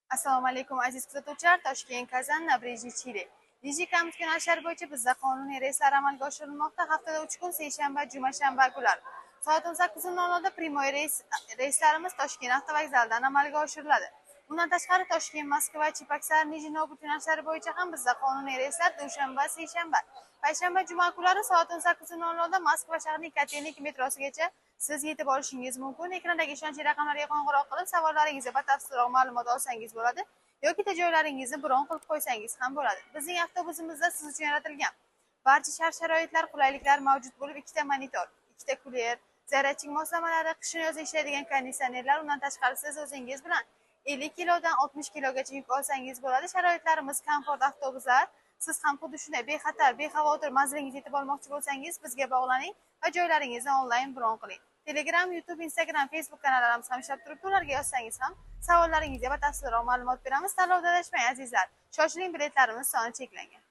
Assalomu alaykum aziz kuzatuvchilar. Toshkent Kazan Nabreji Chile. Dijikamuz yo'nalishlari bo'yicha bizda qonuniy reyslar amalga oshirilmoqda. Haftada 3 kun seshanba, juma, shanba kunlar. Soat 18:00 da primoy reyslarimiz Toshkent avtovokzalidan amalga oshiriladi. Bundan tashqari Toshkent, Moskva, Chepaksa, Nijniy Novgorod yo'nalishlari bo'yicha ham bizda qonuniy reyslar dushanba, seshanba, payshanba, juma kunlari soat 18:00 da Moskva shahrining Kotelnik metrosigacha siz yetib olishingiz mumkin. Ekrandagi ishonchli raqamlarga qo'ng'iroq qilib, savollaringizga batafsilroq ma'lumot olsangiz bo'ladi yoki joylaringizni bron qilib qo'ysangiz ham bo'ladi. Bizning avtobusimizda siz uchun yaratilgan barcha shart-sharoitlar, qulayliklar mavjud bo'lib, ikkita monitor, ikkita kuler, zaryadchik moslamalari, qishin yozda ishlaydigan konditsionerlar, undan tashqari siz o'zingiz bilan 50 kilodan 60 kilogacha yuk olsangiz bo'ladi. Sharoitlarimiz komfort avtobuslar. Siz ham xuddi shunday bexatar, bexavotir manzilingizga yetib olmoqchi bo'lsangiz, bizga bog'laning va joylaringizni onlayn bron qiling. Telegram, YouTube, Instagram, Facebook kanallarimiz ham ishlab turibdi. Ularga yozsangiz ham savollaringizga batafsilroq ma'lumot beramiz. Tanlovda adashmang azizlar. Shoshiling, biletlarimiz soni cheklangan.